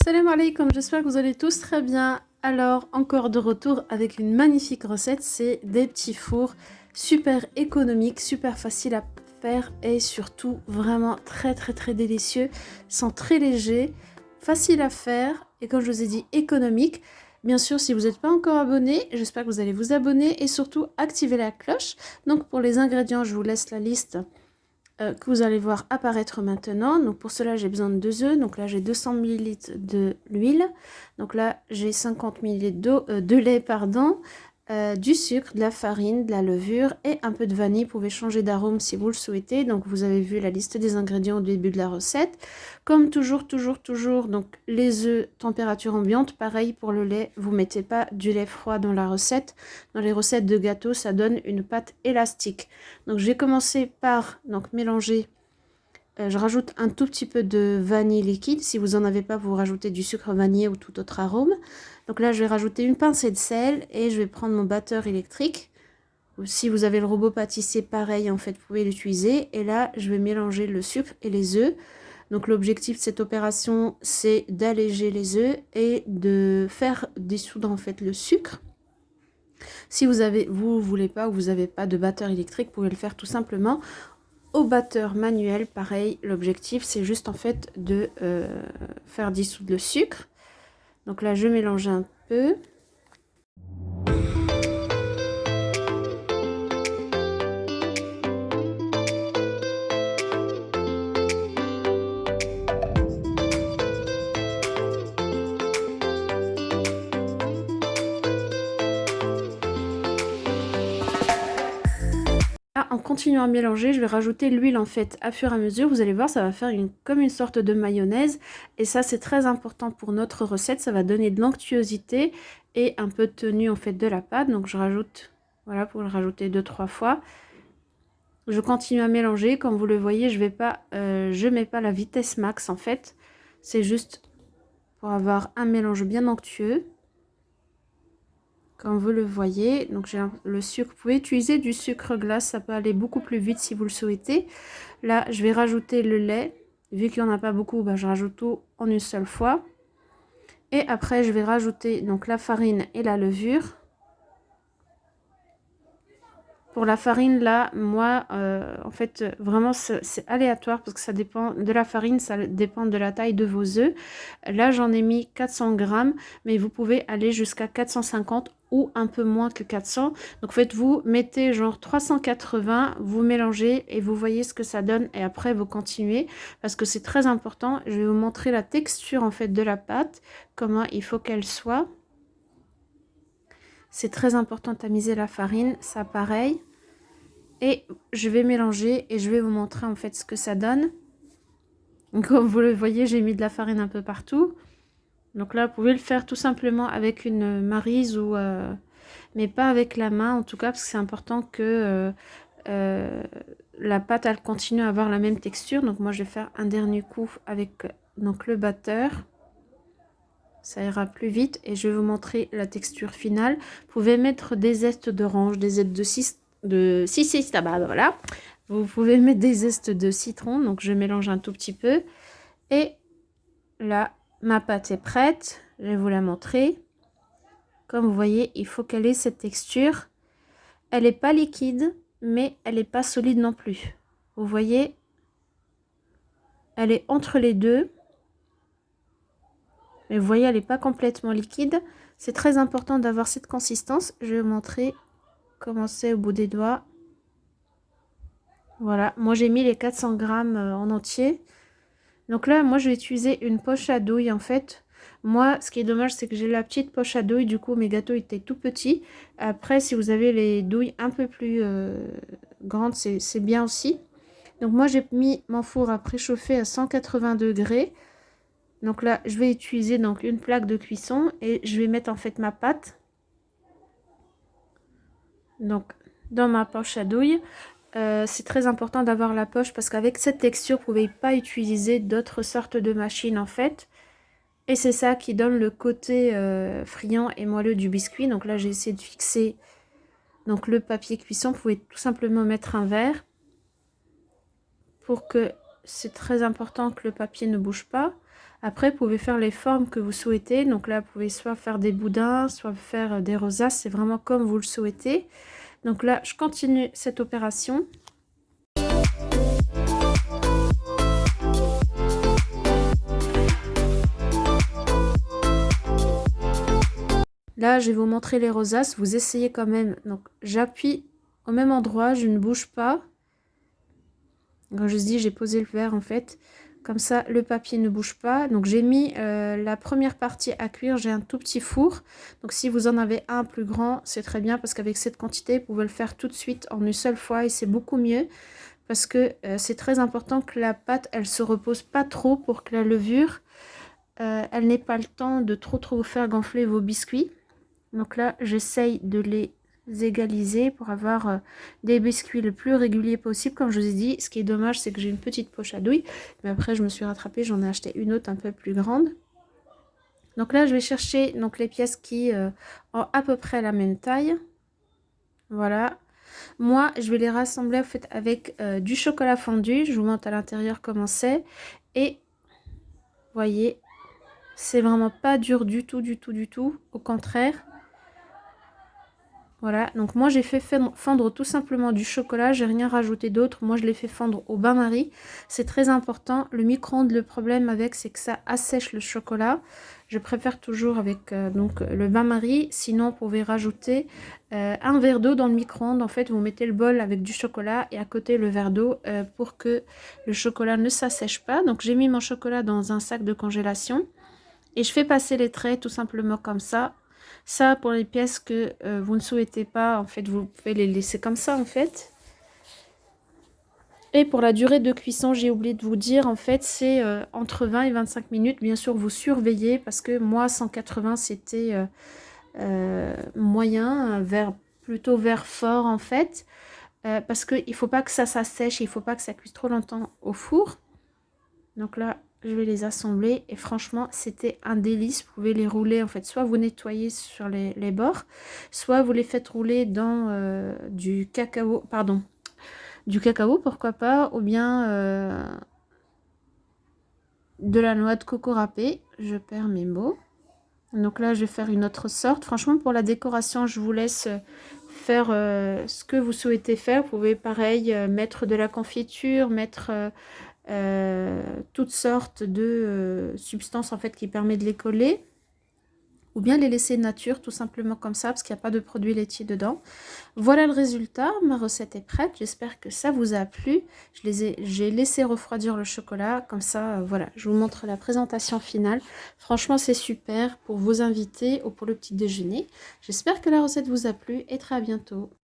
Salam alaikum, j'espère que vous allez tous très bien. Alors, encore de retour avec une magnifique recette, c'est des petits fours super économiques, super faciles à faire et surtout vraiment très délicieux. Ils sont très légers, faciles à faire et comme je vous ai dit, économiques. Bien sûr, si vous n'êtes pas encore abonné, j'espère que vous allez vous abonner et surtout activer la cloche. Donc pour les ingrédients, je vous laisse la liste que vous allez voir apparaître maintenant. Donc pour cela j'ai besoin de 2 œufs. Donc là j'ai 200 ml de l'huile. Donc là j'ai 50 ml de lait, pardon, du sucre, de la farine, de la levure et un peu de vanille. Vous pouvez changer d'arôme si vous le souhaitez. Donc vous avez vu la liste des ingrédients au début de la recette. Comme toujours, donc les œufs température ambiante. Pareil pour le lait, vous mettez pas du lait froid dans la recette. Dans les recettes de gâteaux, ça donne une pâte élastique. Donc j'ai commencé par mélanger. Je rajoute un tout petit peu de vanille liquide. Si vous n'en avez pas, vous rajoutez du sucre vanillé ou tout autre arôme. Donc là, je vais rajouter une pincée de sel et je vais prendre mon batteur électrique. Ou si vous avez le robot pâtissier, pareil, en fait, vous pouvez l'utiliser. Et là, je vais mélanger le sucre et les œufs. Donc l'objectif de cette opération, c'est d'alléger les œufs et de faire dissoudre en fait le sucre. Si vous voulez pas ou vous n'avez pas de batteur électrique, vous pouvez le faire tout simplement au batteur manuel. Pareil, l'objectif c'est juste en fait de faire dissoudre le sucre. Donc là je mélange un peu. Là, en continuant à mélanger, je vais rajouter l'huile en fait à fur et à mesure. Vous allez voir, ça va faire comme une sorte de mayonnaise. Et ça, c'est très important pour notre recette. Ça va donner de l'onctuosité et un peu de tenue en fait de la pâte. Donc je rajoute, voilà, pour le rajouter 2-3 fois. Je continue à mélanger. Comme vous le voyez, je mets pas la vitesse max en fait. C'est juste pour avoir un mélange bien onctueux. Comme vous le voyez, donc j'ai le sucre. Vous pouvez utiliser du sucre glace, ça peut aller beaucoup plus vite si vous le souhaitez. Là, je vais rajouter le lait. Vu qu'il n'y en a pas beaucoup, je rajoute tout en une seule fois. Et après, je vais rajouter donc la farine et la levure. Pour la farine, là, moi, en fait, vraiment, c'est aléatoire parce que ça dépend de la farine, ça dépend de la taille de vos œufs. Là, j'en ai mis 400 grammes, mais vous pouvez aller jusqu'à 450 ou un peu moins que 400. Donc, faites-vous, mettez genre 380, vous mélangez et vous voyez ce que ça donne. Et après, vous continuez parce que c'est très important. Je vais vous montrer la texture, en fait, de la pâte, comment il faut qu'elle soit. C'est très important de tamiser la farine, ça pareil. Et je vais mélanger et je vais vous montrer en fait ce que ça donne. Comme vous le voyez, j'ai mis de la farine un peu partout. Donc là, vous pouvez le faire tout simplement avec une maryse ou mais pas avec la main en tout cas, parce que c'est important que la pâte elle continue à avoir la même texture. Donc moi, je vais faire un dernier coup avec donc le batteur. Ça ira plus vite et je vais vous montrer la texture finale. Vous pouvez mettre des zestes d'orange, des zestes de 6 tabac, voilà. Vous pouvez mettre des zestes de citron, donc je mélange un tout petit peu. Et là, ma pâte est prête. Je vais vous la montrer. Comme vous voyez, il faut qu'elle ait cette texture. Elle n'est pas liquide, mais elle n'est pas solide non plus. Vous voyez, elle est entre les deux. Mais vous voyez, elle n'est pas complètement liquide. C'est très important d'avoir cette consistance. Je vais vous montrer comment c'est au bout des doigts. Voilà, moi j'ai mis les 400 grammes en entier. Donc là, moi je vais utiliser une poche à douille en fait. Moi, ce qui est dommage, c'est que j'ai la petite poche à douille. Du coup, mes gâteaux étaient tout petits. Après, si vous avez les douilles un peu plus grandes, c'est bien aussi. Donc moi, j'ai mis mon four à préchauffer à 180 degrés. Donc là, je vais utiliser donc une plaque de cuisson et je vais mettre en fait ma pâte. Donc dans ma poche à douille. C'est très important d'avoir la poche parce qu'avec cette texture, vous ne pouvez pas utiliser d'autres sortes de machines en fait. Et c'est ça qui donne le côté friand et moelleux du biscuit. Donc là, j'ai essayé de fixer donc, le papier cuisson. Vous pouvez tout simplement mettre un verre pour que c'est très important que le papier ne bouge pas. Après, vous pouvez faire les formes que vous souhaitez. Donc là, vous pouvez soit faire des boudins, soit faire des rosaces. C'est vraiment comme vous le souhaitez. Donc là, je continue cette opération. Là, je vais vous montrer les rosaces. Vous essayez quand même. Donc, j'appuie au même endroit. Je ne bouge pas. Quand je dis, j'ai posé le verre en fait. Comme ça, le papier ne bouge pas. Donc, j'ai mis la première partie à cuire. J'ai un tout petit four. Donc, si vous en avez un plus grand, c'est très bien. Parce qu'avec cette quantité, vous pouvez le faire tout de suite en une seule fois. Et c'est beaucoup mieux. Parce que c'est très important que la pâte, elle se repose pas trop pour que la levure, elle n'ait pas le temps de trop vous faire gonfler vos biscuits. Donc là, j'essaye de les égaliser pour avoir des biscuits le plus régulier possible. Comme je vous ai dit, ce qui est dommage, c'est que j'ai une petite poche à douille. Mais après, je me suis rattrapée, j'en ai acheté une autre un peu plus grande. Donc là, je vais chercher donc, les pièces qui ont à peu près la même taille. Voilà. Moi, je vais les rassembler en fait avec du chocolat fondu. Je vous montre à l'intérieur comment c'est. Et, vous voyez, c'est vraiment pas dur du tout, du tout, du tout. Au contraire. Voilà, donc moi j'ai fait fondre tout simplement du chocolat, j'ai rien rajouté d'autre. Moi je l'ai fait fondre au bain-marie, c'est très important. Le micro-ondes, le problème avec, c'est que ça assèche le chocolat. Je préfère toujours avec donc le bain-marie. Sinon, vous pouvez rajouter un verre d'eau dans le micro-ondes. En fait, vous mettez le bol avec du chocolat et à côté le verre d'eau pour que le chocolat ne s'assèche pas. Donc j'ai mis mon chocolat dans un sac de congélation et je fais passer les traits tout simplement comme ça. Ça, pour les pièces que vous ne souhaitez pas, en fait, vous pouvez les laisser comme ça, en fait. Et pour la durée de cuisson, j'ai oublié de vous dire, en fait, c'est entre 20 et 25 minutes. Bien sûr, vous surveillez, parce que moi, 180, c'était moyen, plutôt vers fort, en fait. Parce qu'il ne faut pas que ça s'assèche, il ne faut pas que ça cuise trop longtemps au four. Donc là, je vais les assembler et franchement, c'était un délice. Vous pouvez les rouler, en fait, soit vous nettoyez sur les bords, soit vous les faites rouler dans du cacao, pourquoi pas, ou bien de la noix de coco râpée. Je perds mes mots. Donc là, je vais faire une autre sorte. Franchement, pour la décoration, je vous laisse faire ce que vous souhaitez faire. Vous pouvez, pareil, mettre de la confiture, mettre toutes sortes de substances en fait qui permettent de les coller, ou bien les laisser nature tout simplement comme ça parce qu'il n'y a pas de produits laitiers dedans. Voilà le résultat, ma recette est prête, j'espère que ça vous a plu. J'ai laissé refroidir le chocolat comme ça, voilà, je vous montre la présentation finale. Franchement, c'est super pour vos invités ou pour le petit déjeuner. J'espère que la recette vous a plu et très à bientôt.